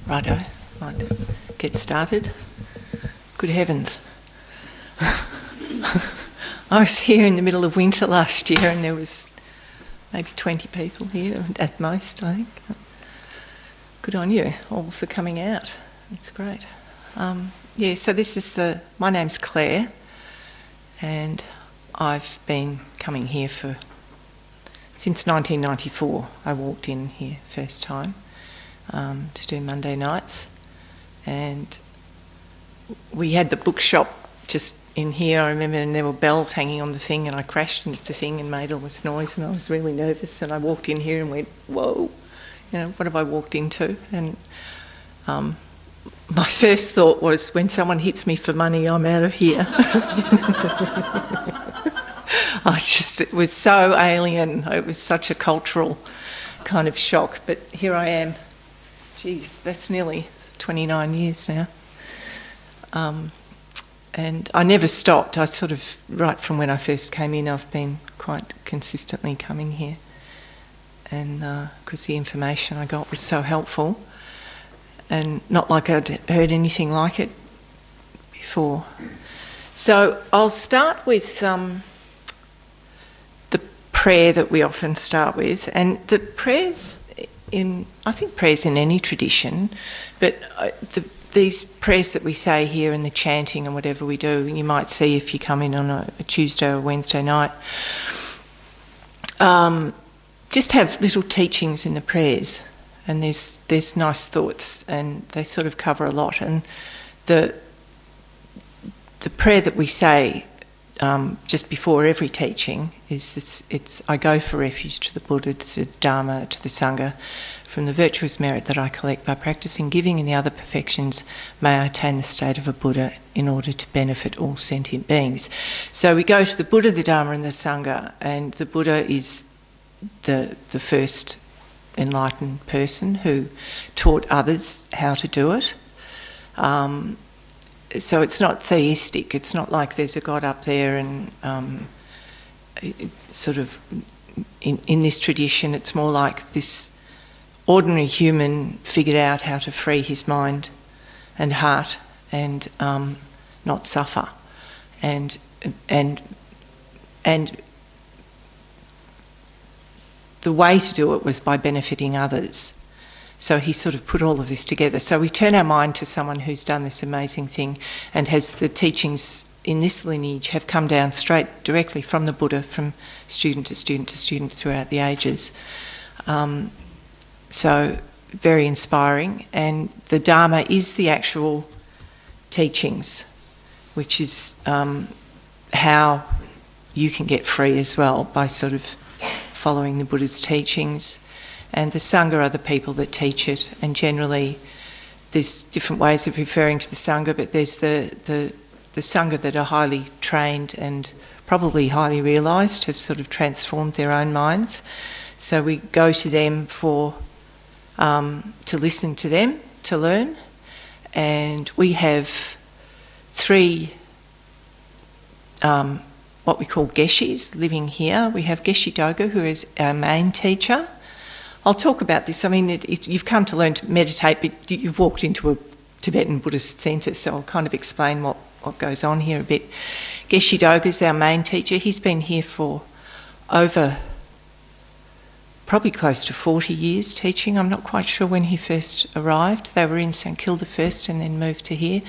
Righto, might get started. Good heavens. I was here in the middle of winter last year and there was maybe 20 people here at most, I think. Good on you all for coming out. That's great. So this is my name's Claire and I've been coming here since 1994. I walked in here first time to do Monday nights, and we had the bookshop just in here, I remember, and there were bells hanging on the thing, and I crashed into the thing and made all this noise, and I was really nervous, and I walked in here and went, whoa, what have I walked into? And my first thought was, when someone hits me for money, I'm out of here. It was so alien. It was such a cultural kind of shock. But here I am. Geez, that's nearly 29 years now. And I never stopped. Right from when I first came in, I've been quite consistently coming here. And because the information I got was so helpful. And not like I'd heard anything like it before. So I'll start with the prayer that we often start with, and the prayers I think prayers in any tradition, but these prayers that we say here and the chanting and whatever we do, you might see if you come in on a Tuesday or Wednesday night, just have little teachings in the prayers. And there's nice thoughts, and they sort of cover a lot. And the prayer that we say just before every teaching is I go for refuge to the Buddha, to the Dharma, to the Sangha. From the virtuous merit that I collect by practicing giving and the other perfections, may I attain the state of a Buddha in order to benefit all sentient beings. So we go to the Buddha, the Dharma and the Sangha, and the Buddha is the first enlightened person who taught others how to do it. So it's not theistic. It's not like there's a God up there and in this tradition it's more like this ordinary human figured out how to free his mind and heart and not suffer. And the way to do it was by benefiting others. So he sort of put all of this together. So we turn our mind to someone who's done this amazing thing and has the teachings in this lineage have come down straight directly from the Buddha, from student to student to student throughout the ages. So very inspiring. And the Dharma is the actual teachings, which is how you can get free as well, by sort of following the Buddha's teachings. And the Sangha are the people that teach it, and generally there's different ways of referring to the Sangha, but there's the Sangha that are highly trained and probably highly realised, have sort of transformed their own minds. So we go to them to listen to them, to learn. And we have 3 what we call Geshis living here. We have Geshe Doga, who is our main teacher. I'll talk about this. I mean, you've come to learn to meditate, but you've walked into a Tibetan Buddhist centre, so I'll kind of explain what goes on here a bit. Geshe Doga is our main teacher. He's been here for over probably close to 40 years teaching. I'm not quite sure when he first arrived. They were in St Kilda first and then moved to here.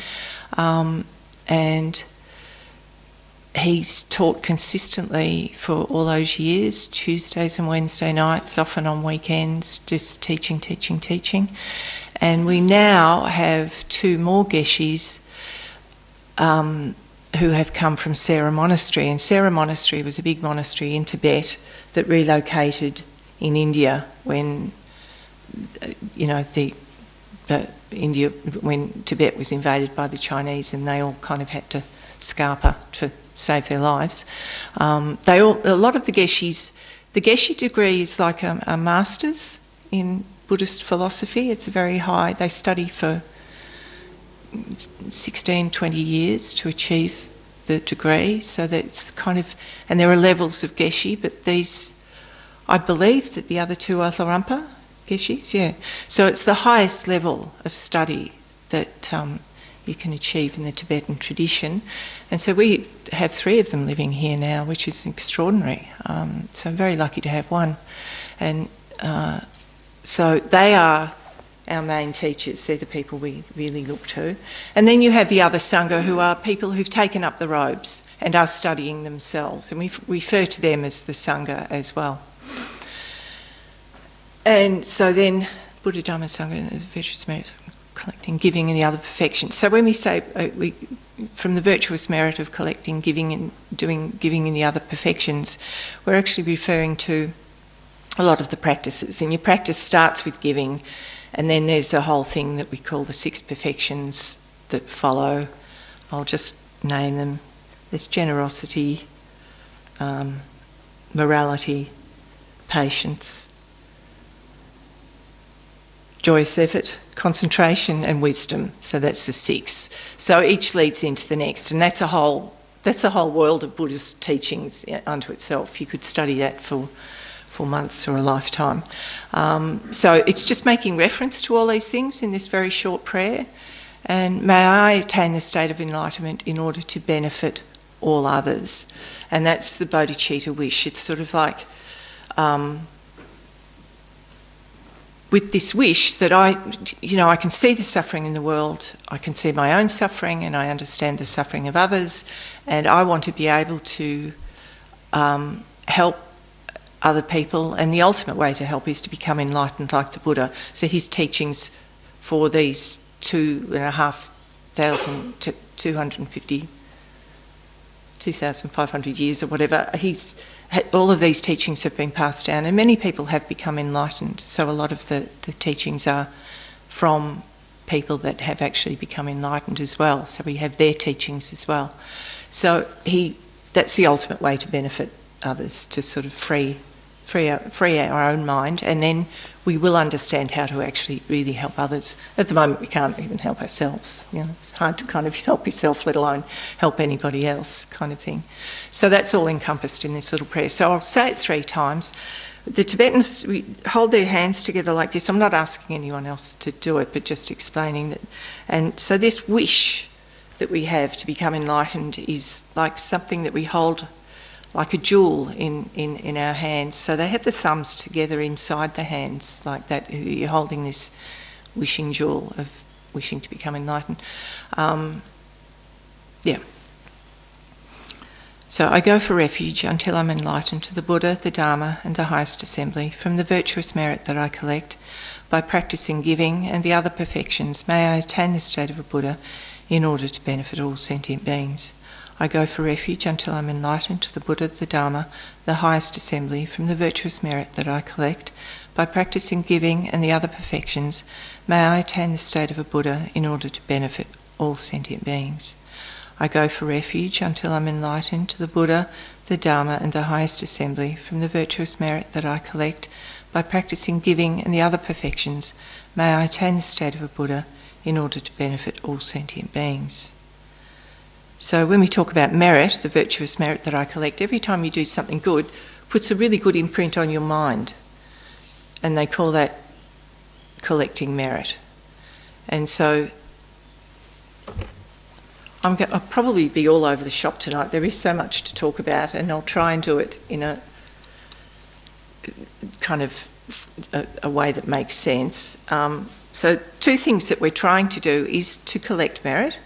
And he's taught consistently for all those years, Tuesdays and Wednesday nights, often on weekends, just teaching. And we now have 2 more Geshis who have come from Sera Monastery. And Sera Monastery was a big monastery in Tibet that relocated in India when, when Tibet was invaded by the Chinese, and they all kind of had to scarper to save their lives. A lot of the Geshis, the Geshe degree is like a master's in Buddhist philosophy. It's very high. They study for 16, 20 years to achieve the degree. So that's kind of, and there are levels of Geshe, but these, I believe that the other 2 are Larampa, Geshes, yeah. So it's the highest level of study that you can achieve in the Tibetan tradition. And so we have 3 of them living here now, which is extraordinary. So I'm very lucky to have one. And so they are our main teachers. They're the people we really look to. And then you have the other Sangha, who are people who've taken up the robes and are studying themselves. And we refer to them as the Sangha as well. And so then Buddha, Dhamma, Sangha, the virtuous merit of collecting, giving and the other perfections. So when we say from the virtuous merit of collecting, giving and doing giving and the other perfections, we're actually referring to a lot of the practices. And your practice starts with giving, and then there's a whole thing that we call the 6 perfections that follow. I'll just name them. There's generosity, morality, patience, joyous effort, concentration and wisdom. So that's the 6. So each leads into the next, and that's a whole world of Buddhist teachings unto itself. You could study that for months or a lifetime. So it's just making reference to all these things in this very short prayer. And may I attain the state of enlightenment in order to benefit all others. And that's the bodhicitta wish. It's sort of like with this wish that I can see the suffering in the world, I can see my own suffering, and I understand the suffering of others, and I want to be able to help other people, and the ultimate way to help is to become enlightened like the Buddha. So his teachings for these 2,500 years or whatever, all of these teachings have been passed down, and many people have become enlightened. So a lot of the teachings are from people that have actually become enlightened as well. So we have their teachings as well. So that's the ultimate way to benefit others, to sort of free our own mind, and then we will understand how to actually really help others. At the moment we can't even help ourselves. It's hard to kind of help yourself, let alone help anybody else, kind of thing. So that's all encompassed in this little prayer. So I'll say it 3 times. The Tibetans, we hold their hands together like this. I'm not asking anyone else to do it, but just explaining that. And so this wish that we have to become enlightened is like something that we hold like a jewel in our hands. So they have the thumbs together inside the hands like that. You're holding this wishing jewel of wishing to become enlightened. So I go for refuge until I'm enlightened to the Buddha, the Dharma and the highest assembly from the virtuous merit that I collect by practicing giving and the other perfections. May I attain the state of a Buddha in order to benefit all sentient beings. I go for refuge until I'm enlightened to the Buddha, the Dharma, the highest assembly from the virtuous merit that I collect. By practicing giving and the other perfections, may I attain the state of a Buddha in order to benefit all sentient beings. I go for refuge until I'm enlightened to the Buddha, the Dharma and the highest assembly from the virtuous merit that I collect. By practicing giving and the other perfections, may I attain the state of a Buddha in order to benefit all sentient beings. So when we talk about merit, the virtuous merit that I collect, every time you do something good, puts a really good imprint on your mind. And they call that collecting merit. And so I'll probably be all over the shop tonight. There is so much to talk about, and I'll try and do it in a kind of a way that makes sense. So 2 things that we're trying to do is to collect merit,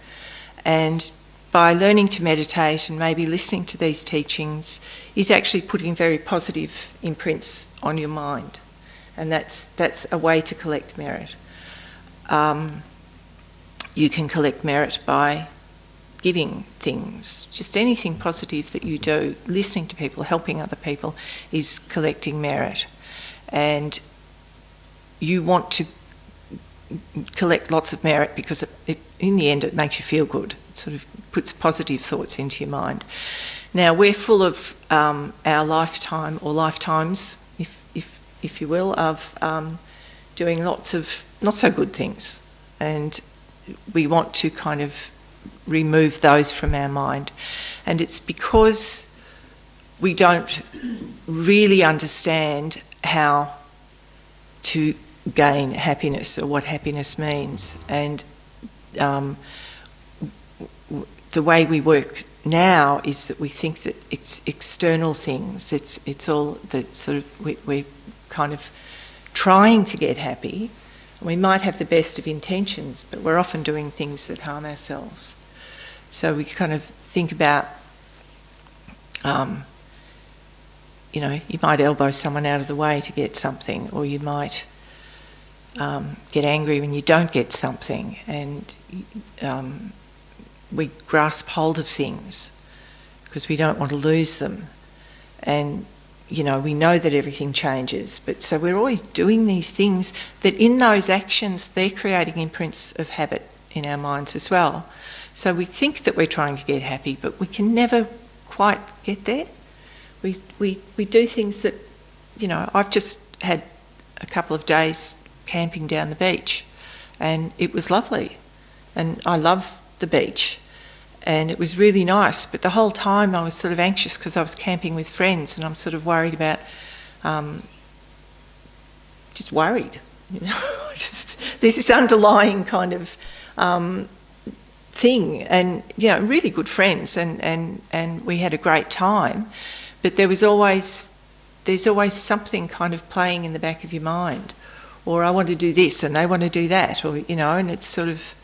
and by learning to meditate and maybe listening to these teachings is actually putting very positive imprints on your mind. And that's a way to collect merit. You can collect merit by giving things, just anything positive that you do, listening to people, helping other people is collecting merit. And you want to collect lots of merit because in the end it makes you feel good. It sort of puts positive thoughts into your mind. Now we're full of our lifetime or lifetimes, if you will, of doing lots of not so good things, and we want to kind of remove those from our mind. And it's because we don't really understand how to gain happiness or what happiness means. And the way we work now is that we think that it's external things. It's all that sort of we're kind of trying to get happy. We might have the best of intentions, but we're often doing things that harm ourselves. So we kind of think about, you know, you might elbow someone out of the way to get something, or you might get angry when you don't get something, and we grasp hold of things because we don't want to lose them. And, you know, we know that everything changes, but so we're always doing these things that in those actions, they're creating imprints of habit in our minds as well. So we think that we're trying to get happy, but we can never quite get there. We do things that, you know, I've just had a couple of days camping down the beach, and it was lovely, and I love the beach, and it was really nice, but the whole time I was sort of anxious because I was camping with friends, and I'm sort of worried about, just worried, you know, just there's this underlying kind of thing, and, you know, really good friends, and we had a great time, but there's always something kind of playing in the back of your mind, or I want to do this and they want to do that, or, you know, and it's sort of,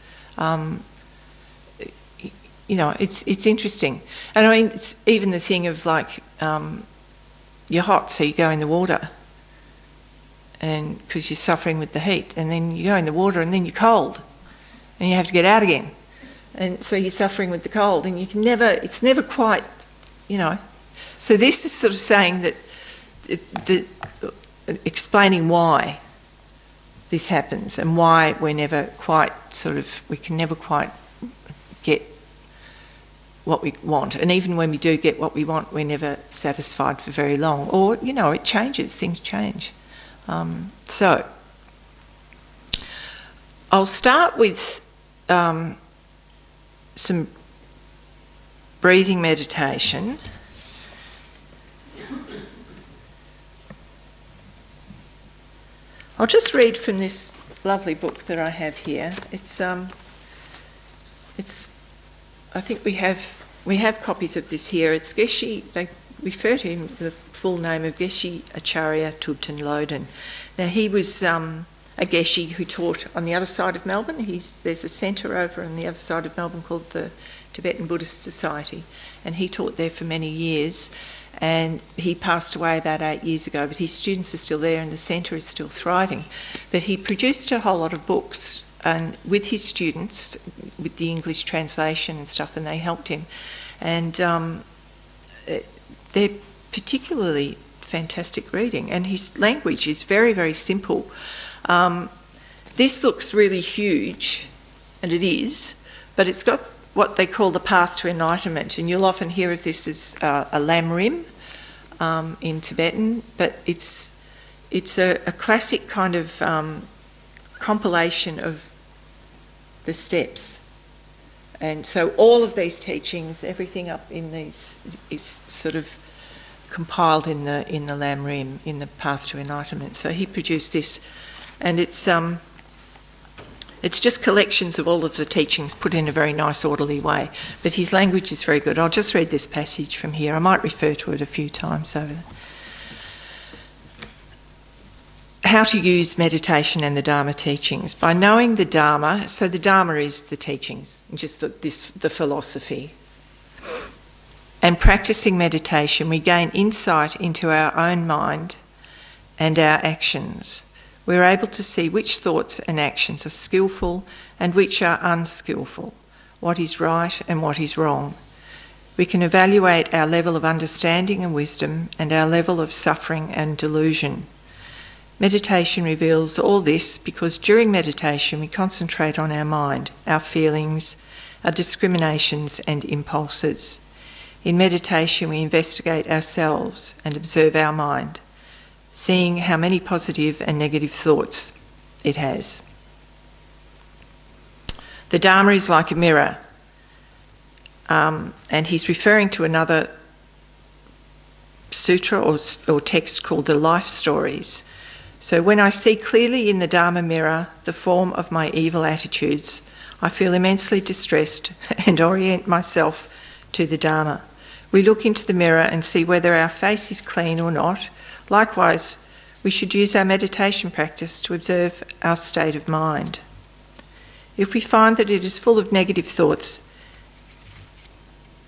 you know, it's interesting. And I mean, it's even the thing of like, you're hot, so you go in the water, and because you're suffering with the heat, and then you go in the water and then you're cold, and you have to get out again, and so you're suffering with the cold, and you can never, it's never quite, you know. So this is sort of saying that, explaining why this happens and why we're never quite we can never quite get what we want. And even when we do get what we want, we're never satisfied for very long. Or, you know, it changes, things change. So, I'll start with some breathing meditation. I'll just read from this lovely book that I have here. It's I think we have copies of this here. It's Geshe. They refer to him the full name of Geshe Acharya Tubten Lodin. Now he was a Geshe who taught on the other side of Melbourne. There's a centre over on the other side of Melbourne called the Tibetan Buddhist Society, and he taught there for many years. And he passed away about 8 years ago, but his students are still there and the centre is still thriving. But he produced a whole lot of books and with his students, with the English translation and stuff, and they helped him. And they're particularly fantastic reading, and his language is very, very simple. This looks really huge, and it is, but it's got what they call the path to enlightenment, and you'll often hear of this as a lam rim in Tibetan, but it's a classic kind of compilation of the steps. And so all of these teachings, everything up in these is sort of compiled in the lam rim, in the path to enlightenment. So he produced this, and it's just collections of all of the teachings put in a very nice orderly way, but his language is very good. I'll just read this passage from here. I might refer to it a few times over. How to use meditation and the Dharma teachings. By knowing the Dharma, so the Dharma is the teachings, just the philosophy, and practicing meditation, we gain insight into our own mind and our actions. We're able to see which thoughts and actions are skillful and which are unskillful, what is right and what is wrong. We can evaluate our level of understanding and wisdom and our level of suffering and delusion. Meditation reveals all this because during meditation we concentrate on our mind, our feelings, our discriminations and impulses. In meditation we investigate ourselves and observe our mind, seeing how many positive and negative thoughts it has. The Dharma is like a mirror, and he's referring to another sutra or text called the Life Stories. So when I see clearly in the Dharma mirror the form of my evil attitudes, I feel immensely distressed and orient myself to the Dharma. We look into the mirror and see whether our face is clean or not. Likewise, we should use our meditation practice to observe our state of mind. If we find that it is full of negative thoughts,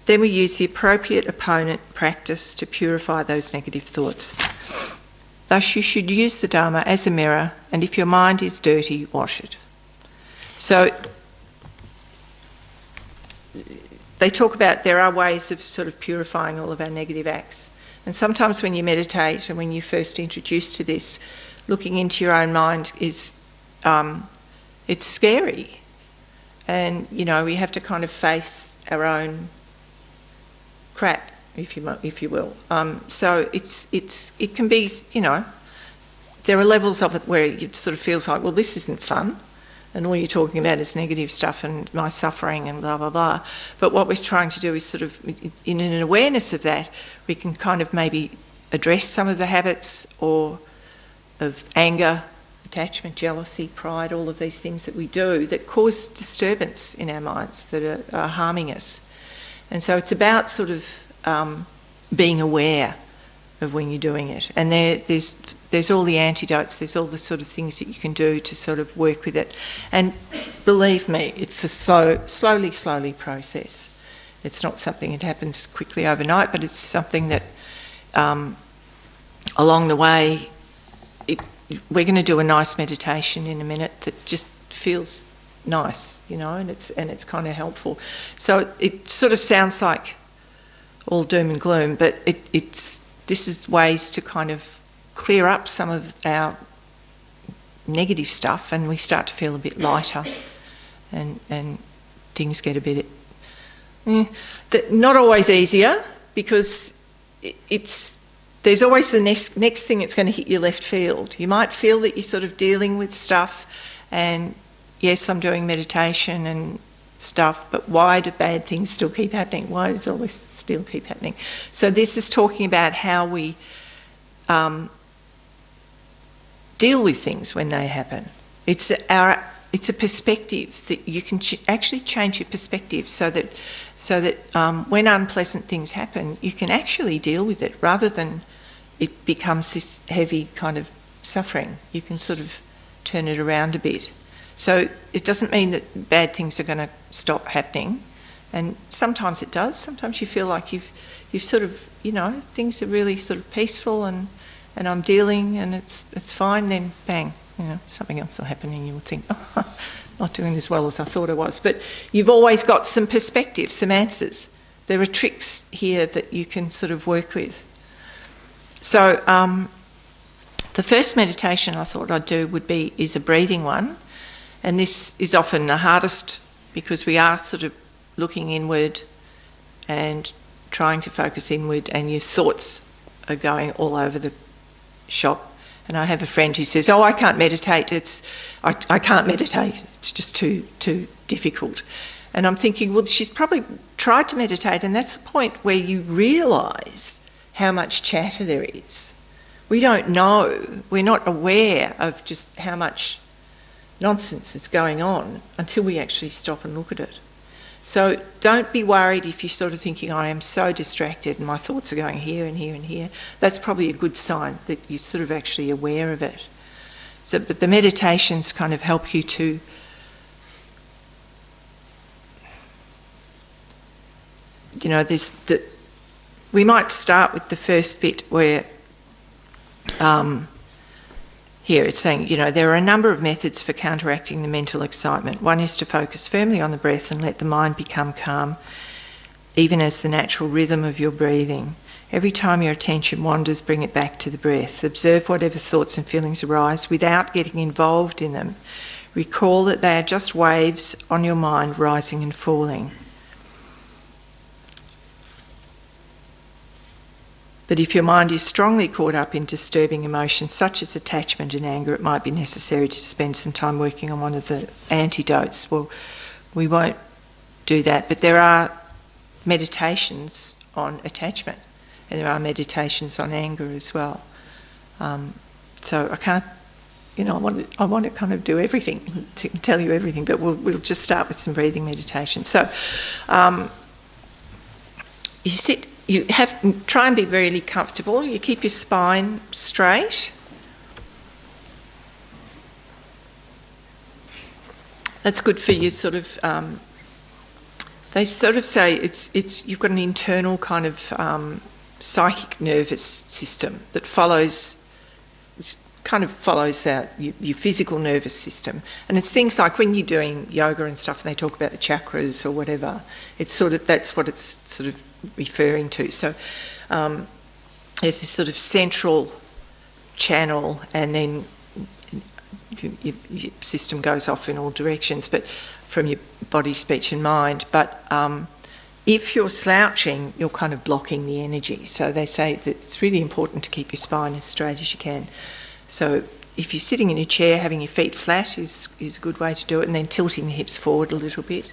then we use the appropriate opponent practice to purify those negative thoughts. Thus, you should use the Dharma as a mirror, and if your mind is dirty, wash it. So, they talk about there are ways of sort of purifying all of our negative acts. And sometimes when you meditate and when you're first introduced to this, looking into your own mind is, it's scary. And, you know, we have to kind of face our own crap, if you will. So it can be, you know, there are levels of it where it sort of feels like, well, this isn't fun, and all you're talking about is negative stuff and my suffering and blah, blah, blah. But what we're trying to do is sort of, in an awareness of that, we can kind of maybe address some of the habits or of anger, attachment, jealousy, pride, all of these things that we do that cause disturbance in our minds that are harming us. And so it's about sort of being aware of when you're doing it. And there's all the antidotes, there's all the sort of things that you can do to sort of work with it. And believe me, it's a slowly process. It's not something that happens quickly overnight, but it's something that along the way, we're going to do a nice meditation in a minute that just feels nice, you know, and it's kind of helpful. So it sort of sounds like all doom and gloom, but this is ways to kind of clear up some of our negative stuff, and we start to feel a bit lighter, and things get a bit not always easier, because there's always the next thing that's going to hit your left field. You might feel that you're sort of dealing with stuff, and yes, I'm doing meditation and stuff, but why do bad things still keep happening? Why does all this still keep happening? So this is talking about how we deal with things when they happen. It's a perspective that you can actually change your perspective so that when unpleasant things happen, you can actually deal with it rather than it becomes this heavy kind of suffering. You can sort of turn it around a bit. So it doesn't mean that bad things are going to stop happening, and sometimes it does. Sometimes you feel like you've sort of, you know, things are really sort of peaceful and I'm dealing and it's fine. Then bang, you know, something else will happen and you'll think, oh, not doing as well as I thought I was. But you've always got some perspective, some answers. There are tricks here that you can sort of work with. So the first meditation I thought I'd do is a breathing one. And this is often the hardest because we are sort of looking inward and trying to focus inward, and your thoughts are going all over the shop. And I have a friend who says, oh, I can't meditate. I can't meditate. It's just too difficult. And I'm thinking, well, she's probably tried to meditate, and that's the point where you realise how much chatter there is. We don't know. We're not aware of just how much nonsense is going on until we actually stop and look at it. So don't be worried if you're sort of thinking, I am so distracted and my thoughts are going here and here and here. That's probably a good sign that you're sort of actually aware of it. So, but the meditations kind of help you to we might start with the first bit where here it's saying, there are a number of methods for counteracting the mental excitement. One is to focus firmly on the breath and let the mind become calm, even as the natural rhythm of your breathing. Every time your attention wanders, bring it back to the breath. Observe whatever thoughts and feelings arise without getting involved in them. Recall that they are just waves on your mind rising and falling. But if your mind is strongly caught up in disturbing emotions such as attachment and anger, it might be necessary to spend some time working on one of the antidotes. Well, we won't do that, but there are meditations on attachment and there are meditations on anger as well. So I can't I want to kind of do everything, to tell you everything, but we'll just start with some breathing meditation. So you sit, try and be really comfortable. You keep your spine straight. That's good for you. Sort of, they sort of say it's you've got an internal kind of psychic nervous system that kind of follows out your physical nervous system. And it's things like when you're doing yoga and stuff and they talk about the chakras or whatever, it's sort of, that's what it's sort of referring to. So there's this sort of central channel, and then your system goes off in all directions, but from your body, speech and mind. But if you're slouching, you're kind of blocking the energy. So they say that it's really important to keep your spine as straight as you can. So if you're sitting in a chair, having your feet flat is a good way to do it, and then tilting the hips forward a little bit.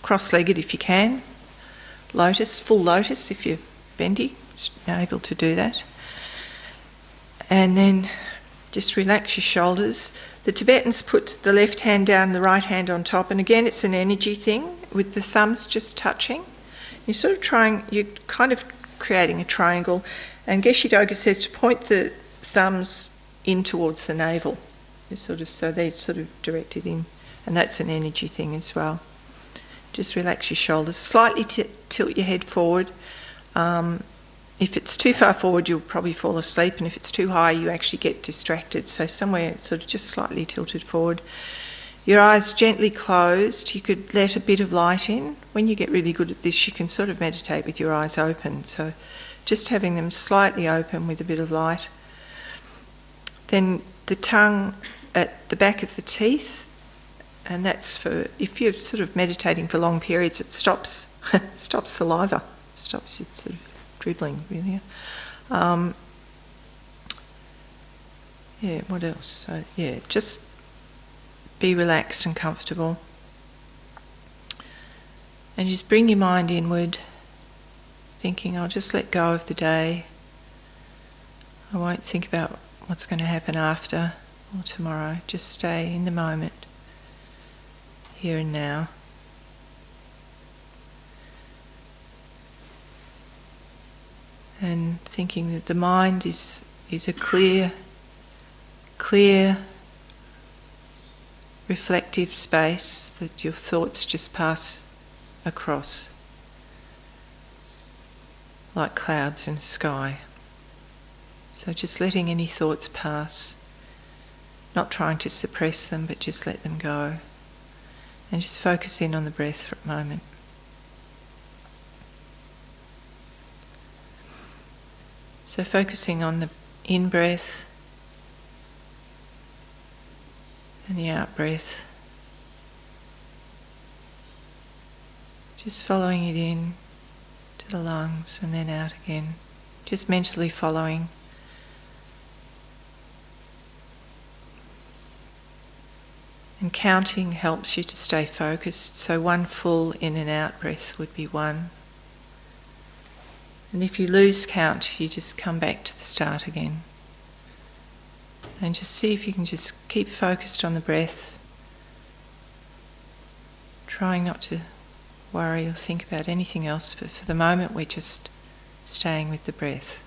Cross-legged if you can. Lotus, full lotus if you're bendy, able to do that. And then just relax your shoulders. The Tibetans put the left hand down, the right hand on top, and again it's an energy thing with the thumbs just touching. You're kind of creating a triangle, and Geshe-Doga says to point the thumbs in towards the navel. So they're sort of directed in, and that's an energy thing as well. Just relax your shoulders, slightly tilt your head forward. If it's too far forward, you'll probably fall asleep, and if it's too high, you actually get distracted. So somewhere sort of just slightly tilted forward. Your eyes gently closed. You could let a bit of light in. When you get really good at this, you can sort of meditate with your eyes open. So just having them slightly open with a bit of light. Then the tongue at the back of the teeth, and that's for, if you're sort of meditating for long periods, it stops saliva, stops it sort of dribbling, really. What else? So, just be relaxed and comfortable. And just bring your mind inward, thinking, I'll just let go of the day. I won't think about what's going to happen after or tomorrow. Just stay in the moment, here and now. And thinking that the mind is a clear, reflective space that your thoughts just pass across, like clouds in the sky. So just letting any thoughts pass, not trying to suppress them, but just let them go. And just focus in on the breath for a moment. So focusing on the in-breath and the out-breath. Just following it in to the lungs and then out again. Just mentally following. And counting helps you to stay focused. So one full in and out breath would be 1. And if you lose count, you just come back to the start again. And just see if you can just keep focused on the breath, trying not to worry or think about anything else, but for the moment we're just staying with the breath.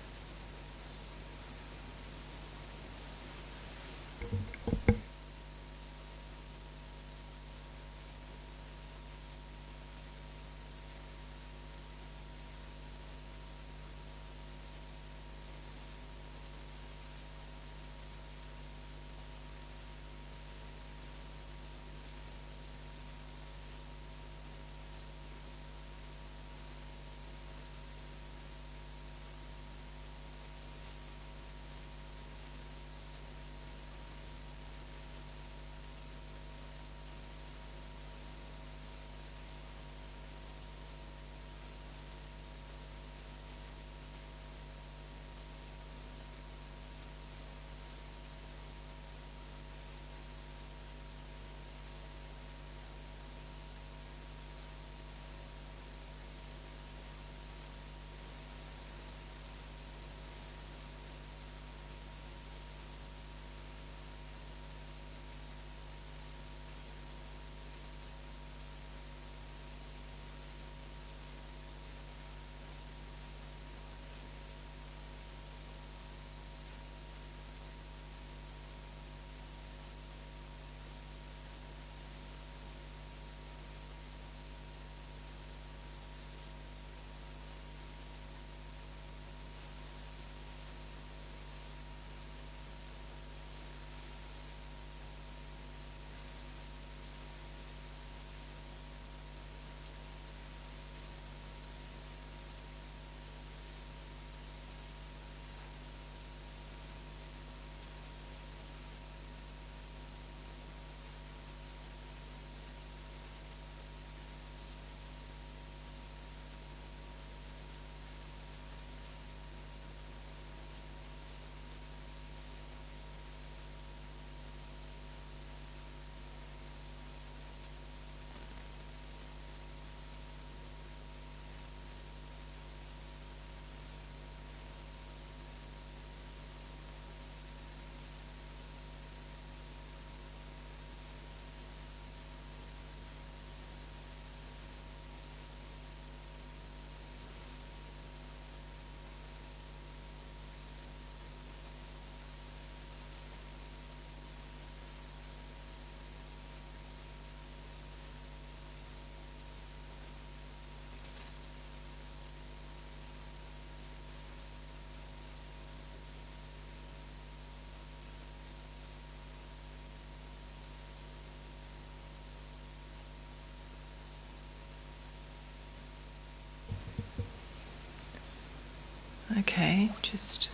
Okay, just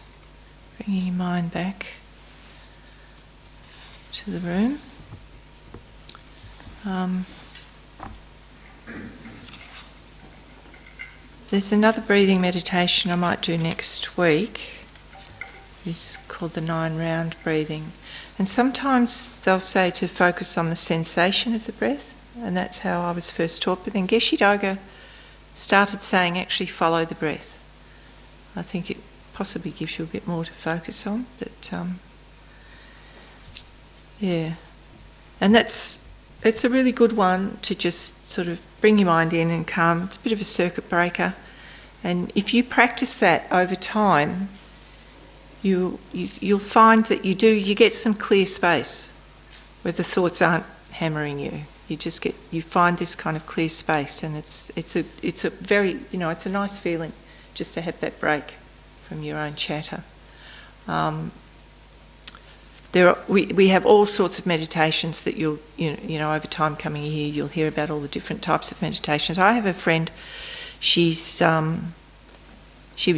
bringing your mind back to the room. There's another breathing meditation I might do next week. It's called the 9-round breathing. And sometimes they'll say to focus on the sensation of the breath, and that's how I was first taught. But then Geshe Doga started saying actually follow the breath. I think it possibly gives you a bit more to focus on, but yeah. And it's a really good one to just sort of bring your mind in and calm. It's a bit of a circuit breaker. And if you practice that over time, you'll find that you get some clear space where the thoughts aren't hammering you. You find this kind of clear space, and it's a very, it's a nice feeling just to have that break from your own chatter. We have all sorts of meditations that you'll over time coming here you'll hear about all the different types of meditations. I have a friend. She was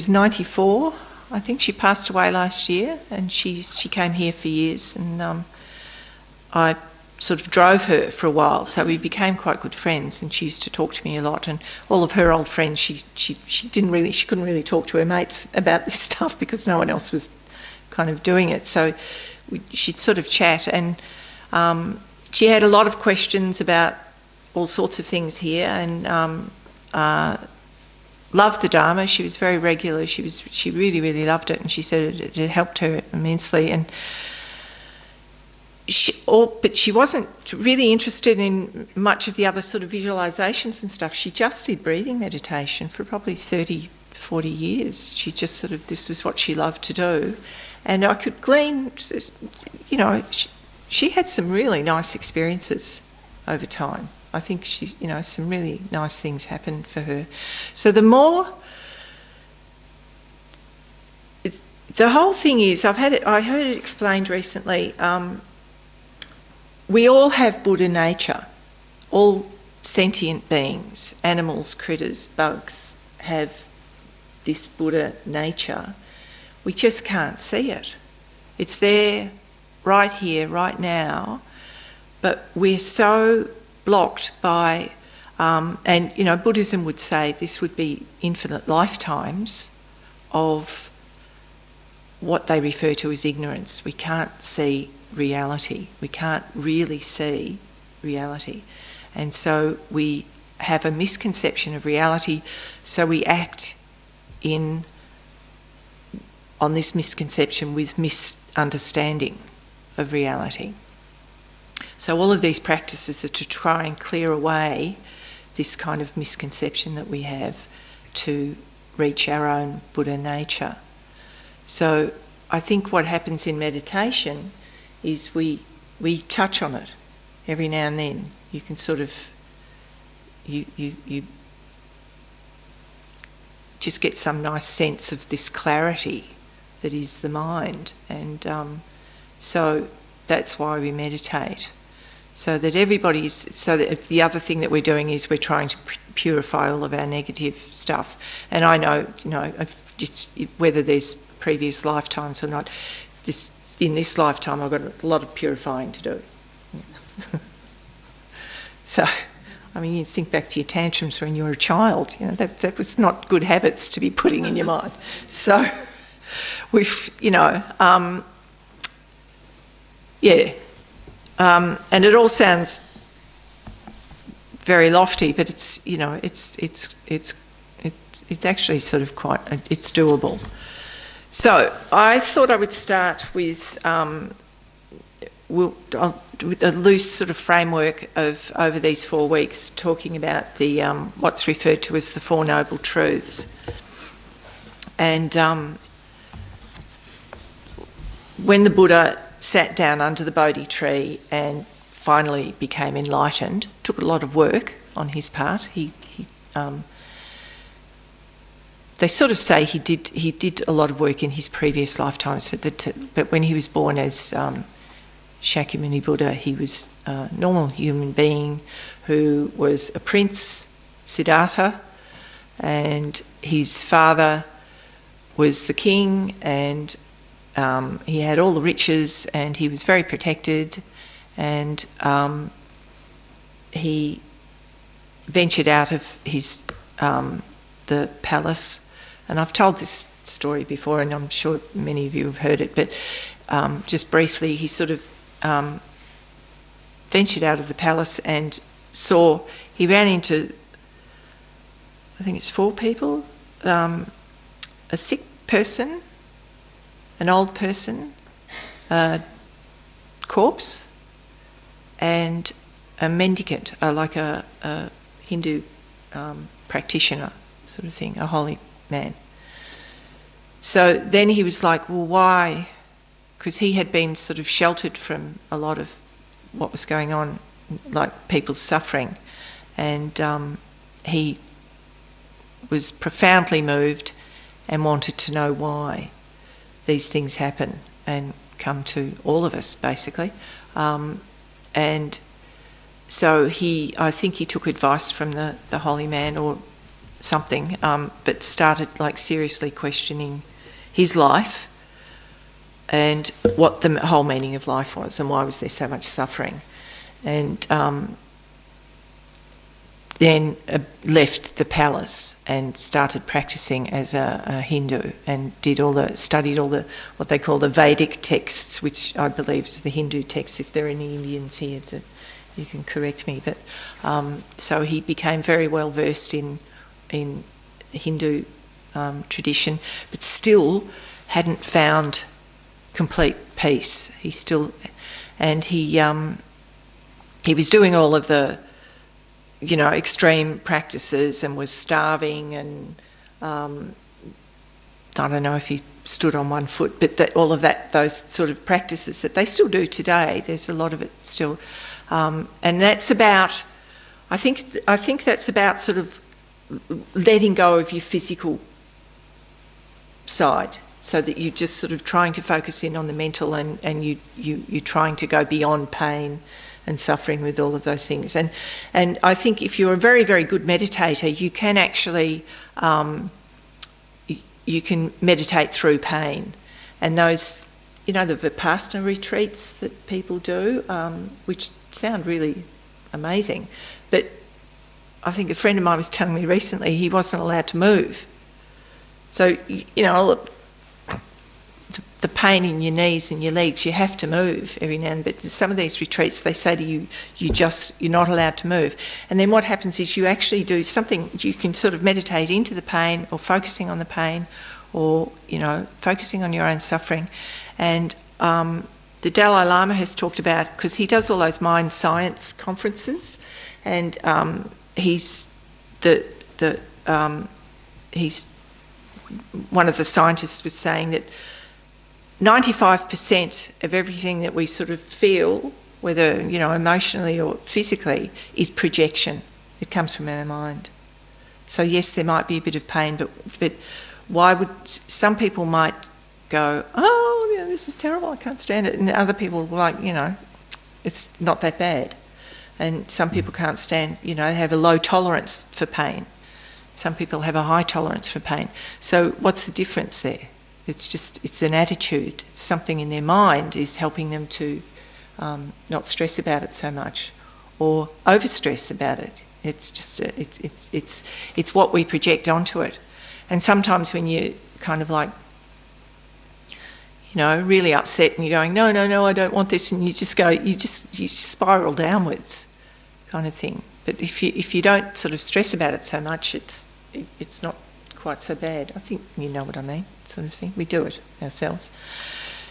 94. I think she passed away last year, and she came here for years, and I sort of drove her for a while, so we became quite good friends, and she used to talk to me a lot. And all of her old friends, she couldn't really talk to her mates about this stuff because no one else was kind of doing it. So she'd sort of chat, and she had a lot of questions about all sorts of things here, and loved the Dharma. She was very regular. She really, really loved it, and she said it helped her immensely. And but she wasn't really interested in much of the other sort of visualizations and stuff. She just did breathing meditation for probably 30, 40 years. She just sort of, this was what she loved to do. And I could glean, she had some really nice experiences over time. I think some really nice things happened for her. So the whole thing is, I heard it explained recently, we all have Buddha nature. All sentient beings, animals, critters, bugs, have this Buddha nature. We just can't see it. It's there, right here, right now, but we're so blocked by, and Buddhism would say this would be infinite lifetimes of what they refer to as ignorance. We can't see reality. We can't really see reality. And so we have a misconception of reality, so we act on this misconception with misunderstanding of reality. So all of these practices are to try and clear away this kind of misconception that we have to reach our own Buddha nature. So I think what happens in meditation is we touch on it every now and then. You can sort of, you just get some nice sense of this clarity that is the mind. And so that's why we meditate. So that the other thing that we're doing is we're trying to purify all of our negative stuff. And I know, whether there's previous lifetimes or not, in this lifetime I've got a lot of purifying to do. So, you think back to your tantrums when you were a child, that was not good habits to be putting in your mind. So, and it all sounds very lofty, but it's actually sort of it's doable. So I thought I would start with a loose sort of framework of over these 4 weeks, talking about the what's referred to as the Four Noble Truths. And when the Buddha sat down under the Bodhi tree and finally became enlightened, took a lot of work on his part. They sort of say he did a lot of work in his previous lifetimes, but when he was born as Shakyamuni Buddha, he was a normal human being who was a prince, Siddhartha, and his father was the king, and he had all the riches, and he was very protected, and he ventured out of his the palace. And I've told this story before, and I'm sure many of you have heard it, but just briefly, he sort of ventured out of the palace and he ran into, I think it's 4 people, a sick person, an old person, a corpse, and a mendicant, like a Hindu practitioner sort of thing, a holy man. So then he was like, well, why? Because he had been sort of sheltered from a lot of what was going on, like people's suffering. And he was profoundly moved and wanted to know why these things happen and come to all of us, basically. And so I think he took advice from the holy man or something, but started like seriously questioning his life and what the whole meaning of life was and why was there so much suffering. And then left the palace and started practicing as a Hindu and studied all the what they call the Vedic texts, which I believe is the Hindu texts. If there are any Indians here, you can correct me. But so he became very well versed in Hindu tradition, but still hadn't found complete peace. He was doing all of the extreme practices and was starving, and I don't know if he stood on one foot, but all of those sort of practices that they still do today. There's a lot of it still, and that's about. I think that's about sort of letting go of your physical side, so that you're just sort of trying to focus in on the mental, and you're trying to go beyond pain and suffering with all of those things. And I think if you're a very, very good meditator, you can actually you can meditate through pain. And those, the Vipassana retreats that people do, which sound really amazing, but I think a friend of mine was telling me recently he wasn't allowed to move. So, the pain in your knees and your legs, you have to move every now and then. But some of these retreats, they say to you, you're not allowed to move. And then what happens is you actually do something, you can sort of meditate into the pain, or focusing on the pain, or, focusing on your own suffering. And the Dalai Lama has talked about, because he does all those mind science conferences, and he's one of the scientists was saying that 95% of everything that we sort of feel, whether emotionally or physically, is projection. It comes from our mind. So yes, there might be a bit of pain, but why would some people might go, oh, this is terrible, I can't stand it, and other people like, it's not that bad. And some people can't stand, they have a low tolerance for pain. Some people have a high tolerance for pain. So what's the difference there? It's an attitude. It's something in their mind is helping them to not stress about it so much, or overstress about it. It's just it's what we project onto it. And sometimes when you kind of like, really upset and you're going, no, I don't want this, and you spiral downwards, kind of thing. But if you don't sort of stress about it so much, it's not quite so bad. I think you know what I mean, sort of thing. We do it ourselves.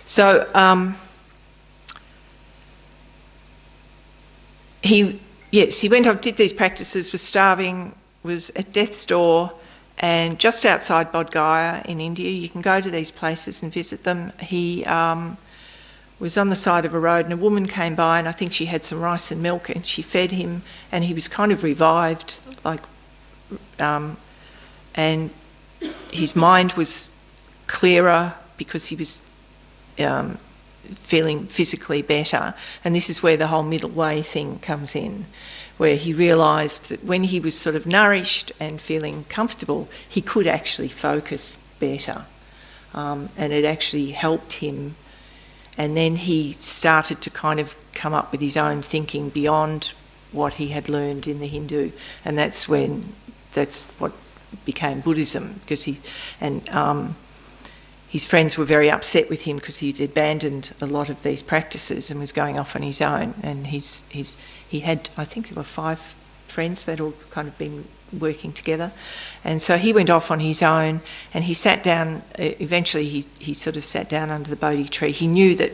So he went off, did these practices, was starving, was at death's door, and just outside Bodh Gaya in India, you can go to these places and visit them. He was on the side of a road, and a woman came by, and I think she had some rice and milk, and she fed him, and he was kind of revived, and his mind was clearer because he was feeling physically better. And this is where the whole middle way thing comes in, where he realised that when he was sort of nourished and feeling comfortable, he could actually focus better. and it actually helped him. And then he started to kind of come up with his own thinking beyond what he had learned in the Hindu, and that's what became Buddhism, because his friends were very upset with him because he'd abandoned a lot of these practices and was going off on his own. And he had, I think there were 5 friends that all kind of been working together, and so he went off on his own, and he sat down. Eventually, he sort of sat down under the Bodhi tree. He knew that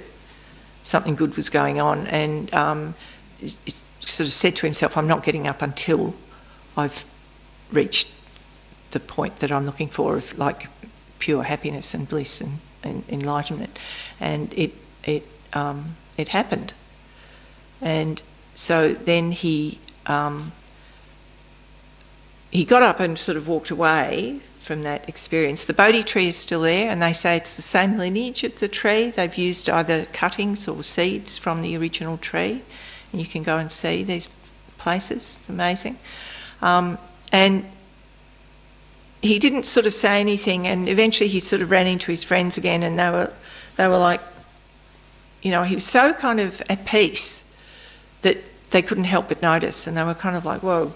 something good was going on, and he sort of said to himself, "I'm not getting up until I've reached the point that I'm looking for of like pure happiness and bliss and enlightenment." And it happened, and so then he got up and sort of walked away from that experience. The Bodhi tree is still there, and they say it's the same lineage of the tree. They've used either cuttings or seeds from the original tree, and you can go and see these places. It's amazing. And he didn't sort of say anything, and eventually he sort of ran into his friends again, and they were like, he was so kind of at peace that they couldn't help but notice, and they were kind of like, whoa,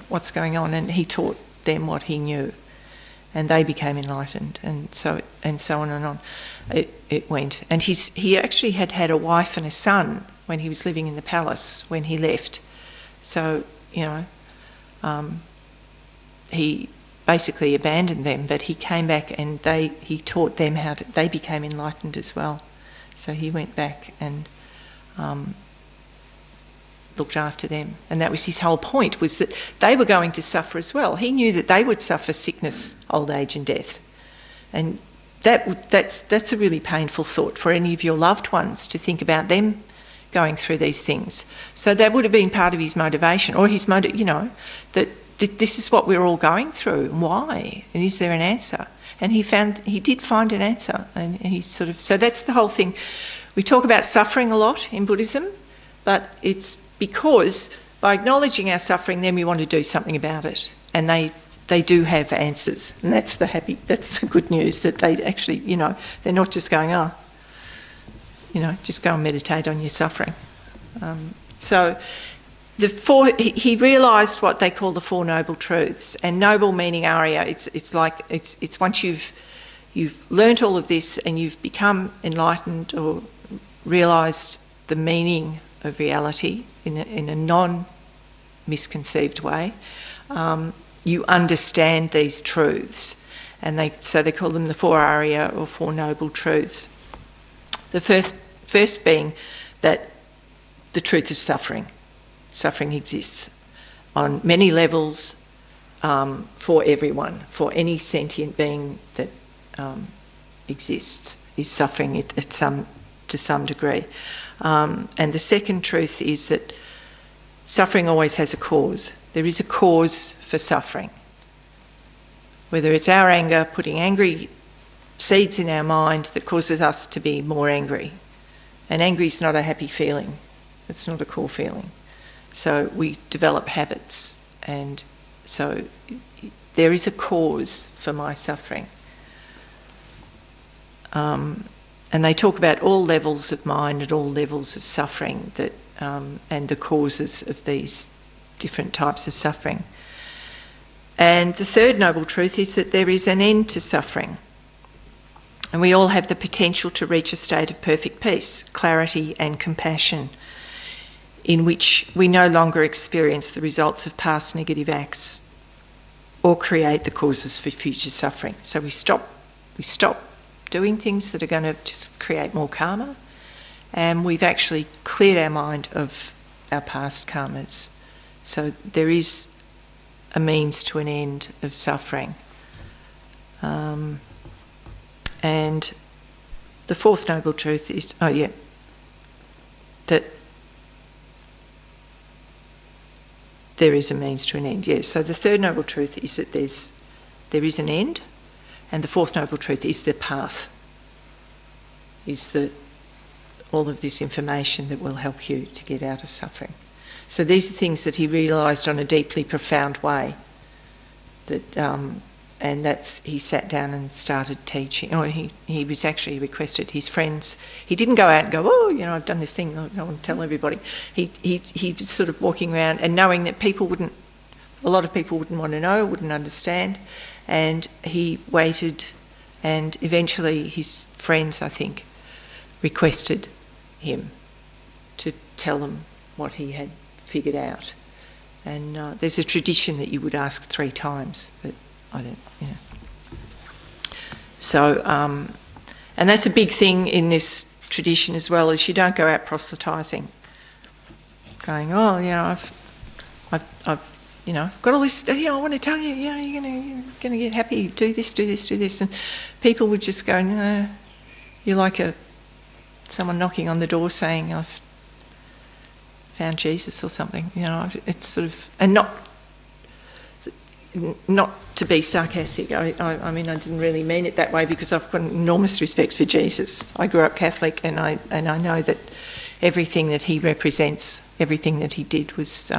what's going on? And he taught them what he knew, and they became enlightened, and so on and on. It went. And he actually had a wife and a son when he was living in the palace when he left. So, he basically abandoned them, but he came back and he taught them they became enlightened as well. So he went back and looked after them, and that was his whole point, was that they were going to suffer as well. He knew that they would suffer sickness, old age and death, and that's a really painful thought for any of your loved ones, to think about them going through these things. So that would have been part of his motivation, or his that this is what we're all going through, and why, and is there an answer? And he did find an answer, and he so that's the whole thing. We talk about suffering a lot in Buddhism, but it's because by acknowledging our suffering, then we want to do something about it, and they do have answers, and that's the good news, that they actually, they're not just going, just go and meditate on your suffering. So he realised what they call the 4 noble truths, and noble meaning Arya. It's once you've learnt all of this and you've become enlightened or realised the meaning of reality in a non-misconceived way, you understand these truths, and they call them the 4 Arya, or 4 noble truths. The first being that the truth of suffering. Suffering exists on many levels, for everyone, for any sentient being that exists is suffering to some degree. And the second truth is that suffering always has a cause. There is a cause for suffering. Whether it's our anger, putting angry seeds in our mind that causes us to be more angry. And angry is not a happy feeling. It's not a cool feeling. So we develop habits, and so there is a cause for my suffering. And they talk about all levels of mind and all levels of suffering, and the causes of these different types of suffering. And the third noble truth is that there is an end to suffering. And we all have the potential to reach a state of perfect peace, clarity and compassion, in which we no longer experience the results of past negative acts or create the causes for future suffering. So we stop doing things that are going to just create more karma, and we've actually cleared our mind of our past karmas. So there is a means to an end of suffering. And the fourth noble truth is, that there is a means to an end. Yeah. So the third noble truth is that there is an end, and the fourth noble truth is the path. Is all of this information that will help you to get out of suffering. So these are things that he realised on a deeply profound way. he sat down and started teaching. Or he was actually requested his friends. He didn't go out and go, oh, I've done this thing, I want to tell everybody. He was sort of walking around and knowing that a lot of people wouldn't want to know, wouldn't understand, and he waited, and eventually his friends, I think, requested him to tell them what he had figured out. And there's a tradition that you would ask 3 times, but I don't, So, and that's a big thing in this tradition as well, is you don't go out proselytising, going, oh, I've got all this, I want to tell you, you're going to get happy, do this, do this, do this. And people would just go, no, you're like someone knocking on the door saying, I've found Jesus or something. It's sort of, and not to be sarcastic. I mean, I didn't really mean it that way, because I've got enormous respect for Jesus. I grew up Catholic, and I know that everything that he represents, everything that he did was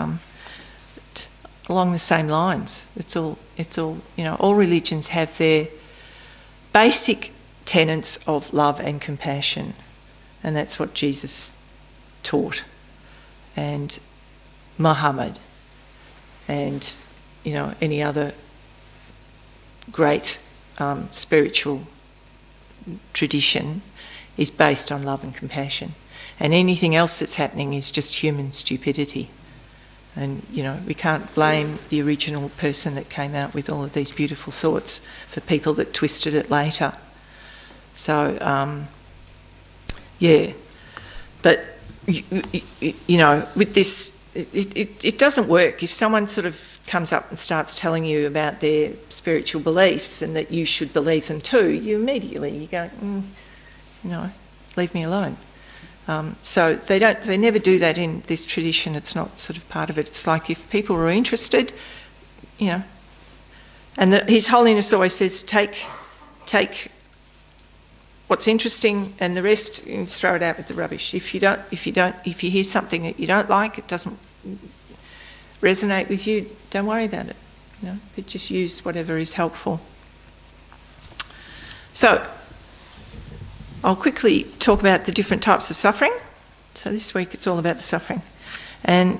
along the same lines. It's all all religions have their basic tenets of love and compassion, and that's what Jesus taught, and Muhammad, and any other great spiritual tradition is based on love and compassion, and anything else that's happening is just human stupidity. And we can't blame the original person that came out with all of these beautiful thoughts for people that twisted it later. So but with this, it doesn't work. If someone sort of comes up and starts telling you about their spiritual beliefs and that you should believe them too, you go, leave me alone. So they never do that in this tradition. It's not sort of part of it. It's like, if people are interested, and His Holiness always says, take what's interesting, and the rest, throw it out with the rubbish. If you hear something that you don't like, it doesn't resonate with you, don't worry about it. But just use whatever is helpful. So I'll quickly talk about the different types of suffering. So this week it's all about the suffering. And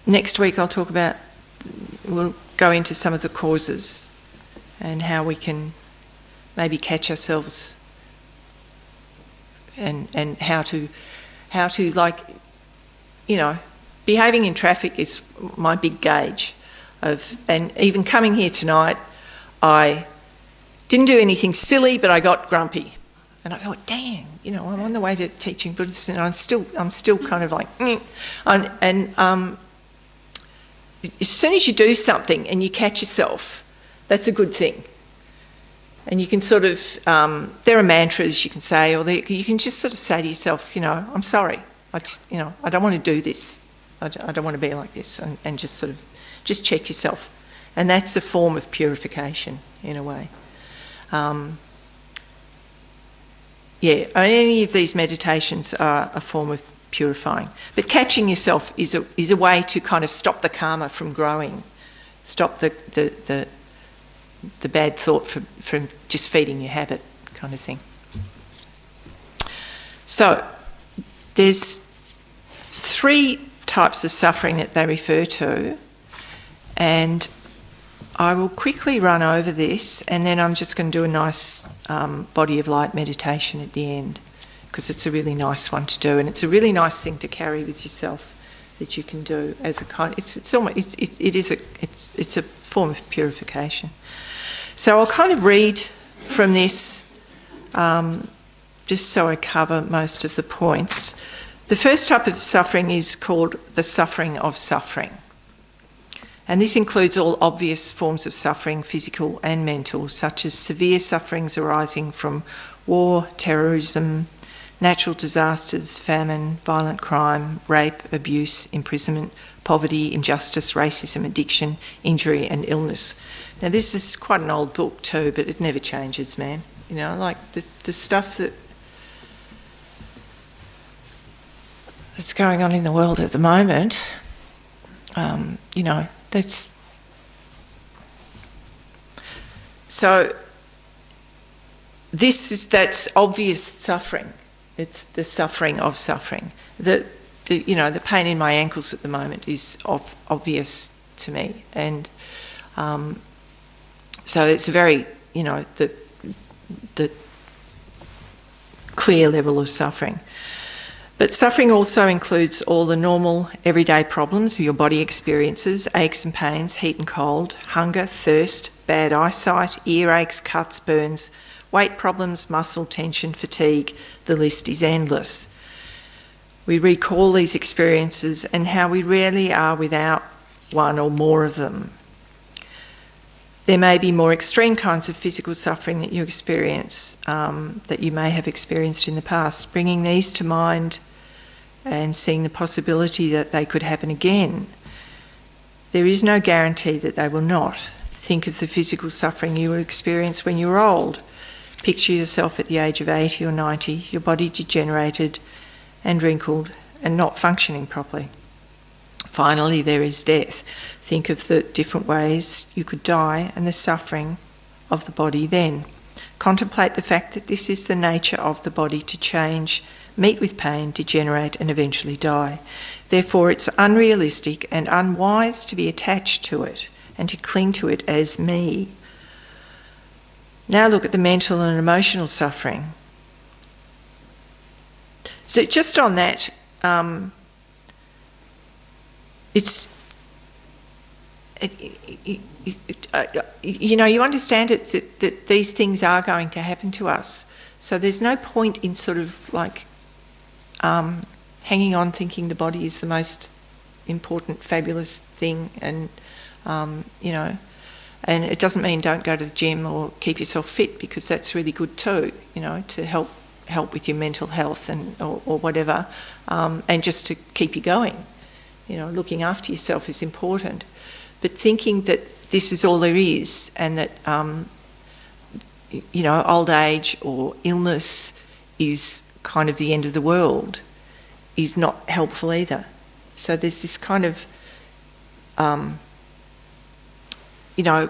next week we'll go into some of the causes and how we can maybe catch ourselves, and how to behaving in traffic is my big gauge and even coming here tonight, I didn't do anything silly, but I got grumpy. And I thought, dang, I'm on the way to teaching Buddhist, and I'm still kind of like, as soon as you do something and you catch yourself, that's a good thing. And you can sort of, there are mantras you can say, or you can just sort of say to yourself, I'm sorry, I don't want to do this. I don't want to be like this, and just sort of, just check yourself. And that's a form of purification in a way. Any of these meditations are a form of purifying. But catching yourself is a way to kind of stop the karma from growing, stop the bad thought from just feeding your habit, kind of thing. So there's 3 types of suffering that they refer to, and I will quickly run over this, and then I'm just going to do a nice body of light meditation at the end, because it's a really nice one to do, and it's a really nice thing to carry with yourself that you can do as a kind. It's a form of purification. So I'll kind of read from this, just so I cover most of the points. The first type of suffering is called the suffering of suffering. And this includes all obvious forms of suffering, physical and mental, such as severe sufferings arising from war, terrorism, natural disasters, famine, violent crime, rape, abuse, imprisonment, poverty, injustice, racism, addiction, injury and illness. Now this is quite an old book too, but it never changes, man. Like the stuff that's going on in the world at the moment, So that's obvious suffering. It's the suffering of suffering. The pain in my ankles at the moment is obvious to me, and so it's a very, the clear level of suffering. But suffering also includes all the normal everyday problems your body experiences: aches and pains, heat and cold, hunger, thirst, bad eyesight, earaches, cuts, burns, weight problems, muscle tension, fatigue. The list is endless. We recall these experiences and how we rarely are without one or more of them. There may be more extreme kinds of physical suffering that you experience, that you may have experienced in the past. Bringing these to mind and seeing the possibility that they could happen again. There is no guarantee that they will not. Think of the physical suffering you will experience when you're old. Picture yourself at the age of 80 or 90, your body degenerated and wrinkled and not functioning properly. Finally, there is death. Think of the different ways you could die and the suffering of the body then. Contemplate the fact that this is the nature of the body to change, meet with pain, degenerate and eventually die. Therefore, it's unrealistic and unwise to be attached to it and to cling to it as me. Now look at the mental and emotional suffering. So just on that, you understand it that these things are going to happen to us. So there's no point in sort of like hanging on thinking the body is the most important, fabulous thing, and and it doesn't mean don't go to the gym or keep yourself fit, because that's really good too, to help with your mental health or whatever, and just to keep you going. Looking after yourself is important. But thinking that this is all there is, and that old age or illness is kind of the end of the world, is not helpful either. So there's this kind of,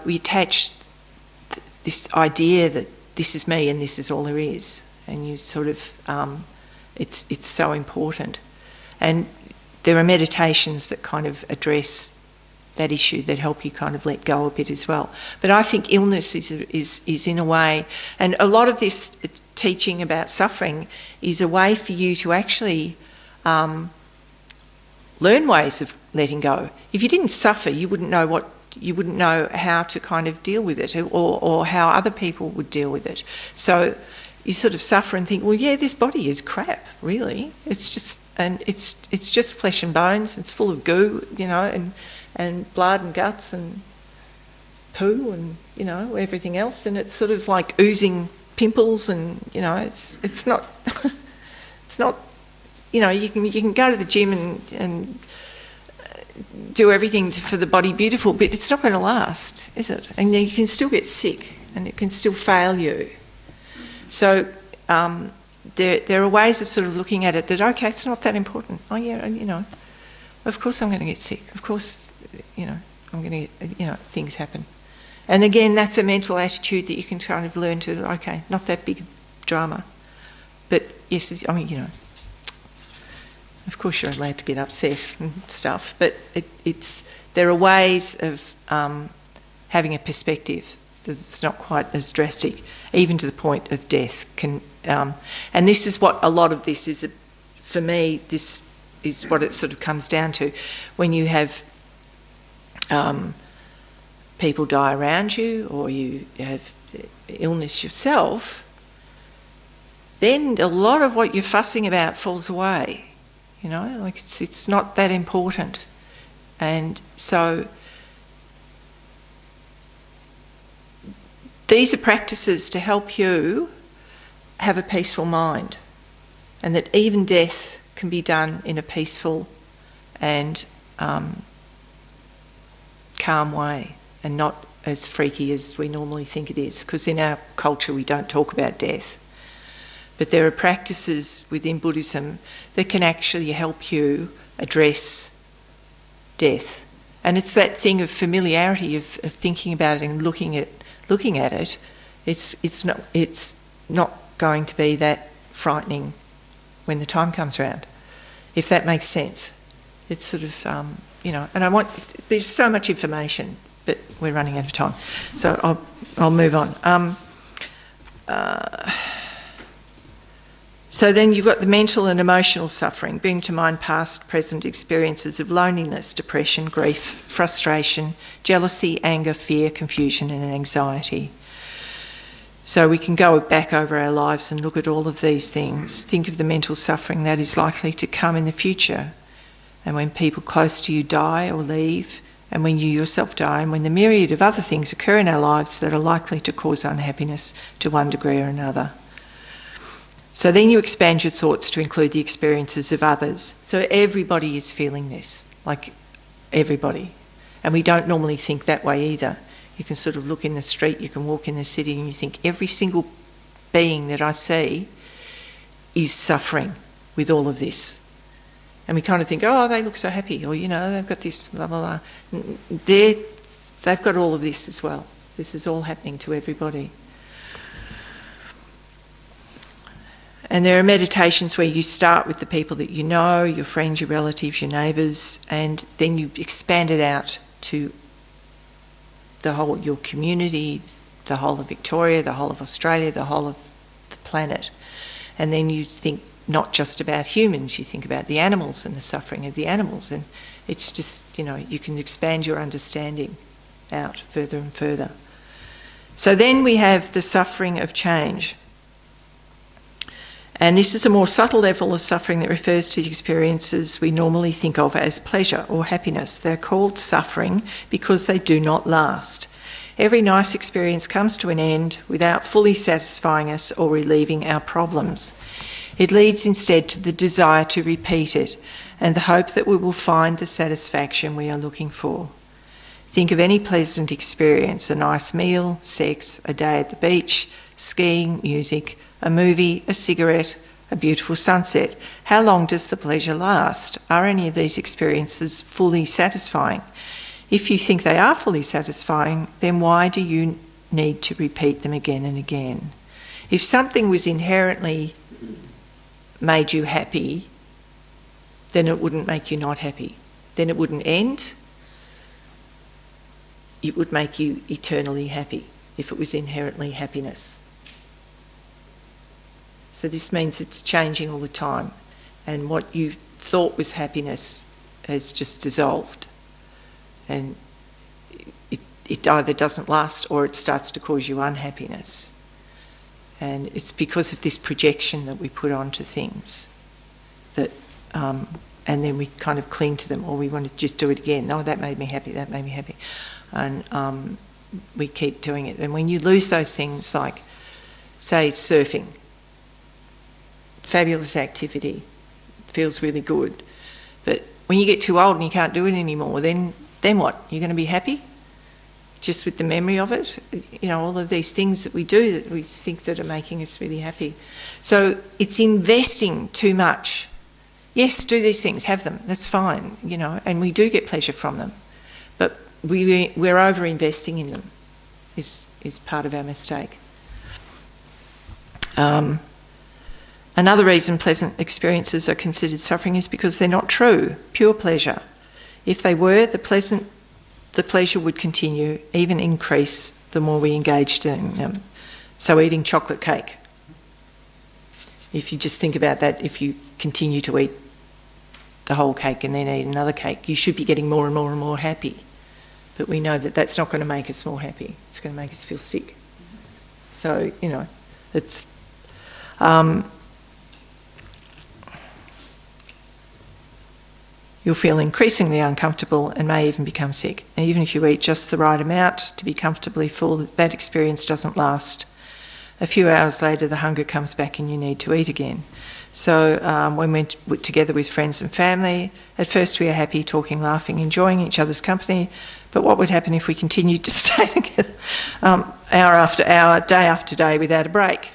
we attach this idea that this is me and this is all there is, and you sort of, it's so important. And there are meditations that kind of address that issue, that help you kind of let go a bit as well. But I think illness is in a way, and a lot of this teaching about suffering is a way for you to actually learn ways of letting go. If you didn't suffer, you wouldn't know how to kind of deal with it, or how other people would deal with it. So you sort of suffer and think, well, yeah, this body is crap, really. It's just flesh and bones. It's full of goo, and blood and guts and poo and everything else, and it's sort of like oozing pimples, and it's not it's not, you can go to the gym and do everything for the body beautiful, but it's not going to last, is it? And you can still get sick, and it can still fail you. So there are ways of sort of looking at it that, okay, it's not that important. Oh yeah, of course I'm going to get sick. Of course, I'm going to get, things happen. And again, that's a mental attitude that you can kind of learn to, okay, not that big drama. But yes, of course you're allowed to get upset and stuff, but there are ways of having a perspective that's not quite as drastic, even to the point of death. And this is what a lot of this is, for me, this is what it sort of comes down to. When you have people die around you, or you have illness yourself, then a lot of what you're fussing about falls away. Like it's not that important. And so these are practices to help you have a peaceful mind, and that even death can be done in a peaceful and calm way, and not as freaky as we normally think it is, because in our culture we don't talk about death. But there are practices within Buddhism that can actually help you address death. And it's that thing of familiarity, of thinking about it and looking looking at it, it's not going to be that frightening when the time comes around, if that makes sense. It's sort of, and there's so much information, but we're running out of time, so I'll move on. So then you've got the mental and emotional suffering, bring to mind past, present experiences of loneliness, depression, grief, frustration, jealousy, anger, fear, confusion and anxiety. So we can go back over our lives and look at all of these things. Think of the mental suffering that is likely to come in the future, and when people close to you die or leave, and when you yourself die, and when the myriad of other things occur in our lives that are likely to cause unhappiness to one degree or another. So then you expand your thoughts to include the experiences of others. So everybody is feeling this, like everybody. And we don't normally think that way either. You can sort of look in the street, you can walk in the city and you think every single being that I see is suffering with all of this. And we kind of think, oh, they look so happy, or, they've got this, blah, blah, blah. They've got all of this as well. This is all happening to everybody. And there are meditations where you start with the people that you know, your friends, your relatives, your neighbours, and then you expand it out to your community, the whole of Victoria, the whole of Australia, the whole of the planet. And then you think not just about humans, you think about the animals and the suffering of the animals. And it's just, you can expand your understanding out further and further. So then we have the suffering of change. And this is a more subtle level of suffering that refers to the experiences we normally think of as pleasure or happiness. They're called suffering because they do not last. Every nice experience comes to an end without fully satisfying us or relieving our problems. It leads instead to the desire to repeat it and the hope that we will find the satisfaction we are looking for. Think of any pleasant experience, a nice meal, sex, a day at the beach, skiing, music, a movie, a cigarette, a beautiful sunset. How long does the pleasure last? Are any of these experiences fully satisfying? If you think they are fully satisfying, then why do you need to repeat them again and again? If something was inherently made you happy, then it wouldn't make you not happy. Then it wouldn't end. It would make you eternally happy if it was inherently happiness. So this means it's changing all the time, and what you thought was happiness has just dissolved, and it either doesn't last or it starts to cause you unhappiness. And it's because of this projection that we put onto things that, and then we kind of cling to them, or we want to just do it again. Oh, that made me happy, that made me happy. And we keep doing it. And when you lose those things, like, say, surfing, fabulous activity, feels really good. But when you get too old and you can't do it anymore, then what? You're going to be happy? Just with the memory of it? All of these things that we do that we think that are making us really happy. So it's investing too much. Yes, do these things, have them, that's fine, and we do get pleasure from them. But we're over-investing in them is part of our mistake. Another reason pleasant experiences are considered suffering is because they're not true, pure pleasure. If they were, the pleasure would continue, even increase, the more we engaged in them. So eating chocolate cake. If you just think about that, if you continue to eat the whole cake and then eat another cake, you should be getting more and more and more happy. But we know that that's not going to make us more happy. It's going to make us feel sick. So, it's... you'll feel increasingly uncomfortable and may even become sick. And even if you eat just the right amount to be comfortably full, that experience doesn't last. A few hours later, the hunger comes back and you need to eat again. So when we're together with friends and family, at first we are happy, talking, laughing, enjoying each other's company. But what would happen if we continued to stay together hour after hour, day after day, without a break?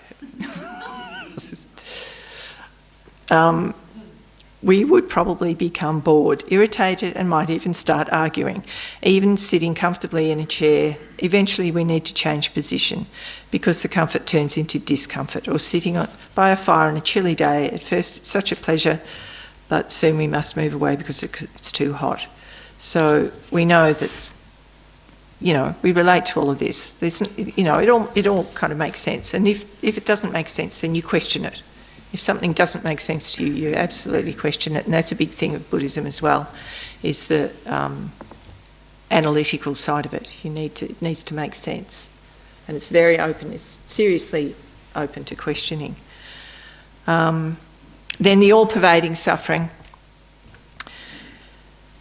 we would probably become bored, irritated, and might even start arguing. Even sitting comfortably in a chair, eventually we need to change position because the comfort turns into discomfort. Or sitting by a fire on a chilly day, at first it's such a pleasure, but soon we must move away because it's too hot. So we know that, we relate to all of this. There's, it all kind of makes sense. And if it doesn't make sense, then you question it. If something doesn't make sense to you, you absolutely question it. And that's a big thing of Buddhism as well, is the analytical side of it. It needs to make sense. And it's very open, it's seriously open to questioning. Then the all-pervading suffering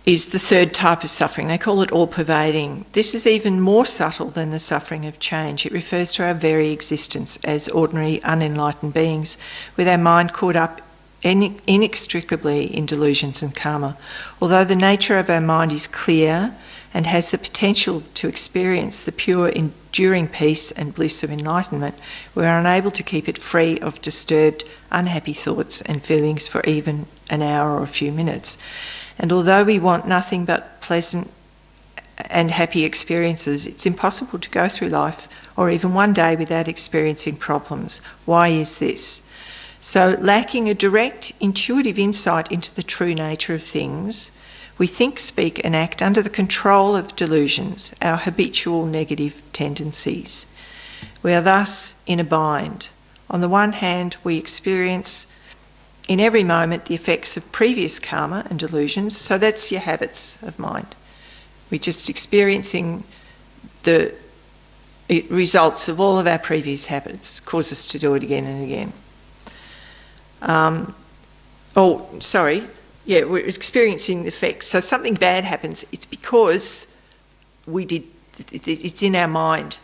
is the third type of suffering. They call it all-pervading. This is even more subtle than the suffering of change. It refers to our very existence as ordinary, unenlightened beings, with our mind caught up inextricably in delusions and karma. Although the nature of our mind is clear and has the potential to experience the pure, enduring peace and bliss of enlightenment, we are unable to keep it free of disturbed, unhappy thoughts and feelings for even an hour or a few minutes. And although we want nothing but pleasant and happy experiences, it's impossible to go through life or even one day without experiencing problems. Why is this? So, lacking a direct, intuitive insight into the true nature of things, we think, speak and act under the control of delusions, our habitual negative tendencies. We are thus in a bind. On the one hand, we experience in every moment the effects of previous karma and delusions, so that's your habits of mind. We're just experiencing the results of all of our previous habits, cause us to do it again and again. We're experiencing the effects. So something bad happens, it's because it's in our mind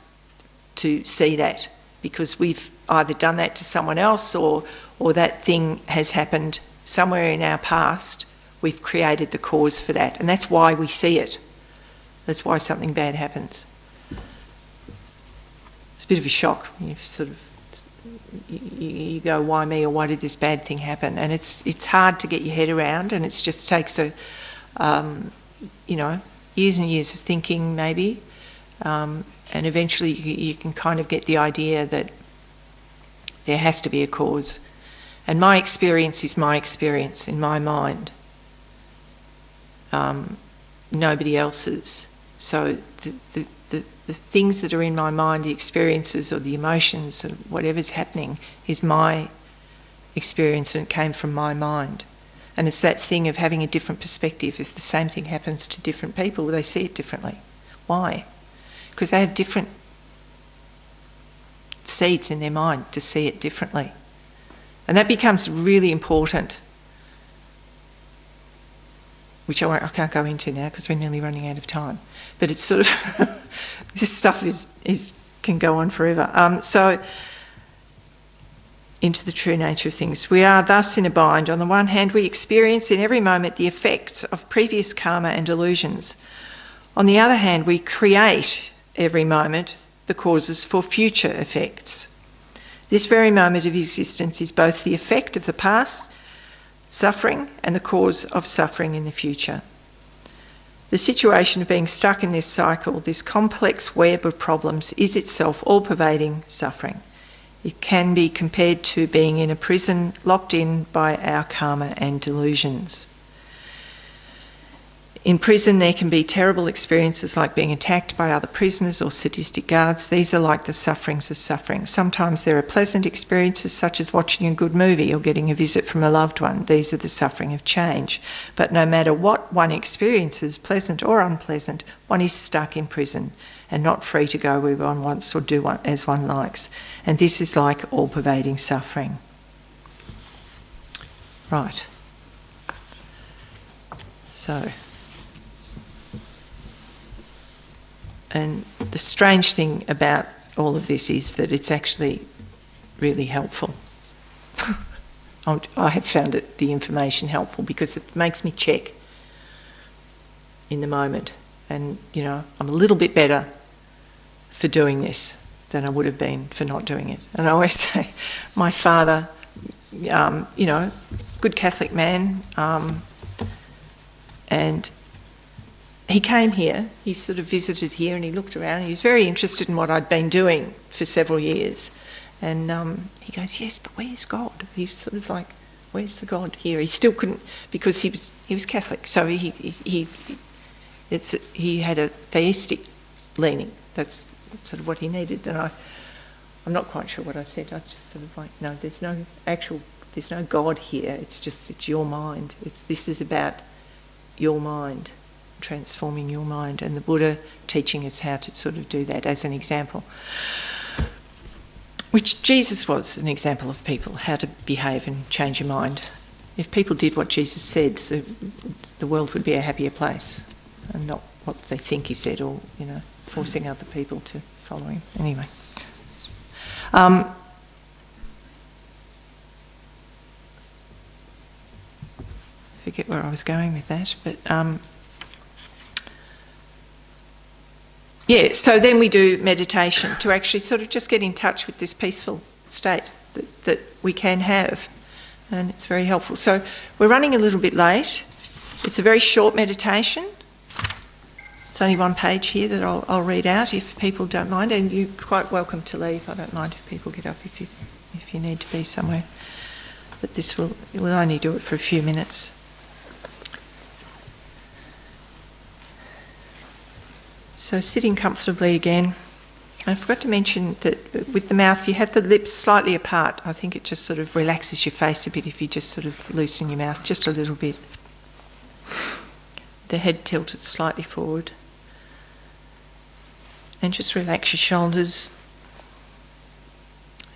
to see that, because we've either done that to someone else or that thing has happened somewhere in our past. We've created the cause for that, and that's why we see it. That's why something bad happens. It's a bit of a shock. You go, why me, or why did this bad thing happen? And it's hard to get your head around, and it just takes years and years of thinking maybe, and eventually you can kind of get the idea that there has to be a cause. And my experience is my experience in my mind, nobody else's. So the things that are in my mind, the experiences or the emotions or whatever's happening, is my experience, and it came from my mind. And it's that thing of having a different perspective. If the same thing happens to different people, they see it differently. Why? Because they have different seeds in their mind to see it differently. And that becomes really important, which I can't go into now because we're nearly running out of time. But it's sort of, this stuff can go on forever. So, into the true nature of things. We are thus in a bind. On the one hand, we experience in every moment the effects of previous karma and delusions. On the other hand, we create every moment the causes for future effects. This very moment of existence is both the effect of the past suffering and the cause of suffering in the future. The situation of being stuck in this cycle, this complex web of problems, is itself all-pervading suffering. It can be compared to being in a prison locked in by our karma and delusions. In prison, there can be terrible experiences like being attacked by other prisoners or sadistic guards. These are like the sufferings of suffering. Sometimes there are pleasant experiences, such as watching a good movie or getting a visit from a loved one. These are the suffering of change. But no matter what one experiences, pleasant or unpleasant, one is stuck in prison and not free to go where one wants or do as one likes. And this is like all-pervading suffering. Right. So, and the strange thing about all of this is that it's actually really helpful. I have found the information helpful because it makes me check in the moment. And, I'm a little bit better for doing this than I would have been for not doing it. And I always say, my father good Catholic man, and he came here, he sort of visited here and he looked around and he was very interested in what I'd been doing for several years. And he goes, yes, but where's God? He's sort of like, where's the God here? He still couldn't, because he was Catholic, so he had a theistic leaning. That's sort of what he needed. And I'm not quite sure what I said. I was just sort of like, no, there's no God here. It's your mind. This is about your mind, transforming your mind, and the Buddha teaching us how to sort of do that as an example. Which Jesus was an example of people, how to behave and change your mind. If people did what Jesus said, the world would be a happier place, and not what they think he said, or forcing other people to follow him. Anyway, forget where I was going with that, but so then we do meditation to actually sort of just get in touch with this peaceful state that we can have, and it's very helpful. So we're running a little bit late. It's a very short meditation. It's only one page here that I'll read out if people don't mind, and you're quite welcome to leave. I don't mind if people get up if you need to be somewhere, but we'll only do it for a few minutes. So sitting comfortably again. I forgot to mention that with the mouth you have the lips slightly apart. I think it just sort of relaxes your face a bit if you just sort of loosen your mouth just a little bit. The head tilted slightly forward. And just relax your shoulders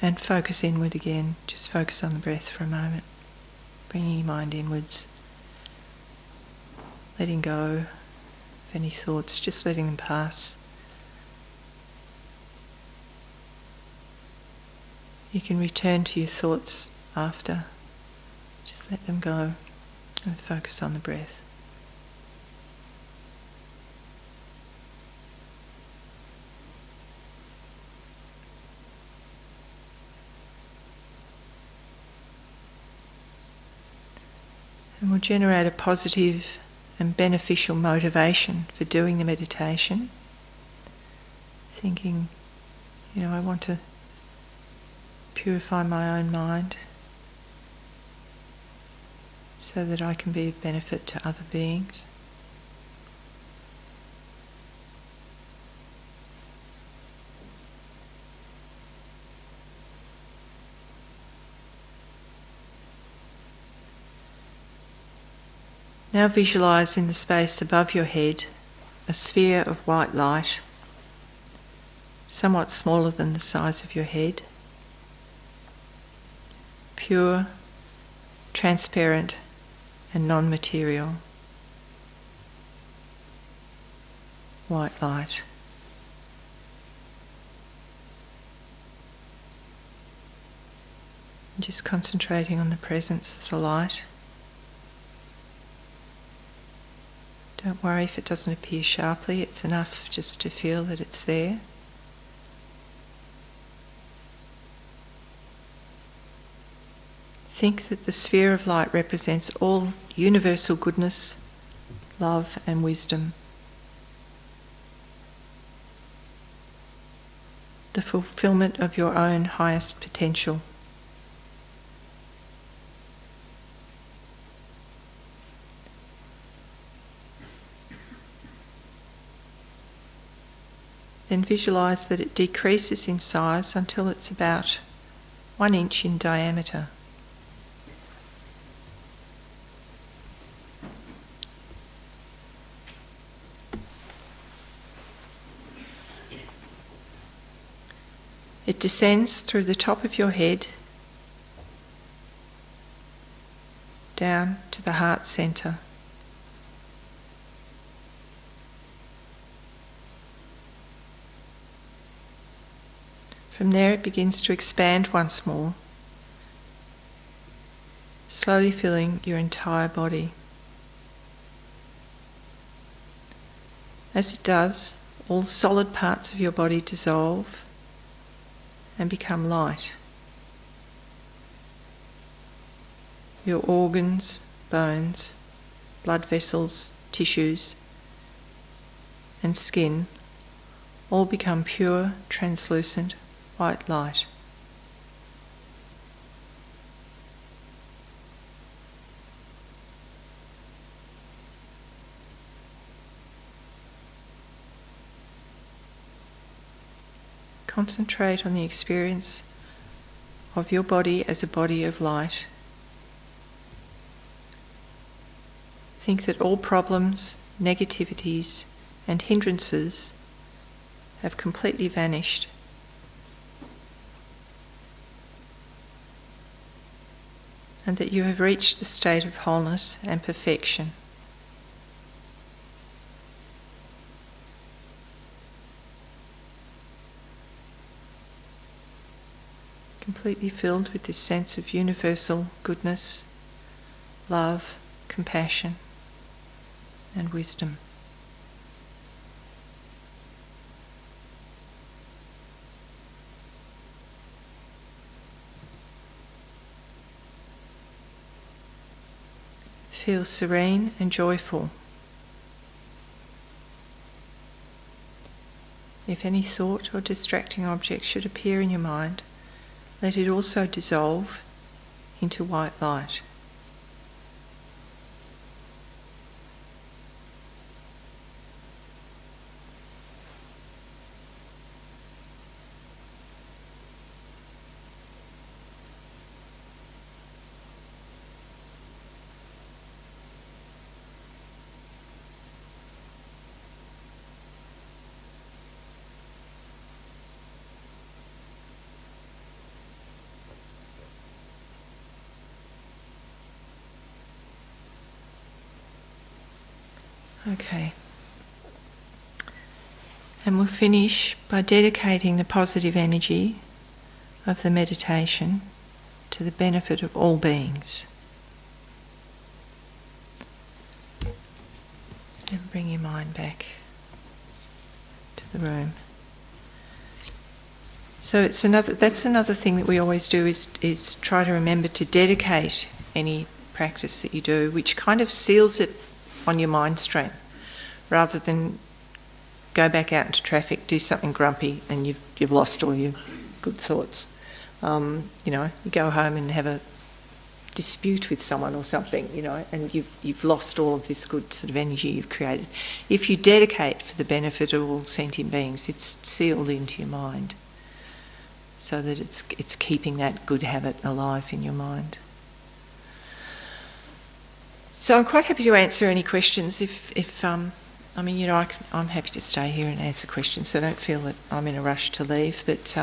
and focus inward again. Just focus on the breath for a moment. Bringing your mind inwards. Letting go. Any thoughts, just letting them pass. You can return to your thoughts after. Just let them go and focus on the breath. And we'll generate a positive and beneficial motivation for doing the meditation. Thinking, I want to purify my own mind so that I can be of benefit to other beings. Now visualise in the space above your head a sphere of white light, somewhat smaller than the size of your head, pure, transparent and non-material. White light. And just concentrating on the presence of the light. Don't worry if it doesn't appear sharply, it's enough just to feel that it's there. Think that the sphere of light represents all universal goodness, love and wisdom. The fulfillment of your own highest potential. Then visualise that it decreases in size until it's about 1 inch in diameter. It descends through the top of your head down to the heart centre. From there it begins to expand once more, slowly filling your entire body. As it does, all solid parts of your body dissolve and become light. your organs, bones, blood vessels, tissues, and skin all become pure, translucent, white light. Concentrate on the experience of your body as a body of light. Think that all problems, negativities, and hindrances have completely vanished. And that you have reached the state of wholeness and perfection. Completely filled with this sense of universal goodness, love, compassion, and wisdom. Feel serene and joyful. If any thought or distracting object should appear in your mind, let it also dissolve into white light. Okay. And we'll finish by dedicating the positive energy of the meditation to the benefit of all beings. And bring your mind back to the room. So that's another thing that we always do is try to remember to dedicate any practice that you do, which kind of seals it on your mind stream, rather than go back out into traffic, do something grumpy, and you've lost all your good thoughts. You go home and have a dispute with someone or something, and you've lost all of this good sort of energy you've created. If you dedicate for the benefit of all sentient beings, it's sealed into your mind, so that it's keeping that good habit alive in your mind. So I'm quite happy to answer any questions I'm happy to stay here and answer questions, so I don't feel that I'm in a rush to leave. But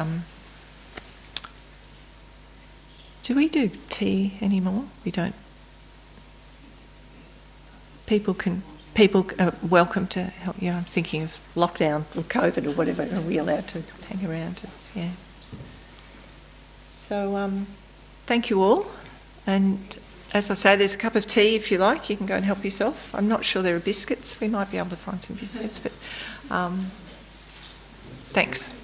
do we do tea anymore? We don't. People are welcome to help. I'm thinking of lockdown or COVID or whatever. Are we allowed to hang around? Yeah. So thank you all, and as I say, there's a cup of tea if you like. You can go and help yourself. I'm not sure there are biscuits. We might be able to find some biscuits, but thanks.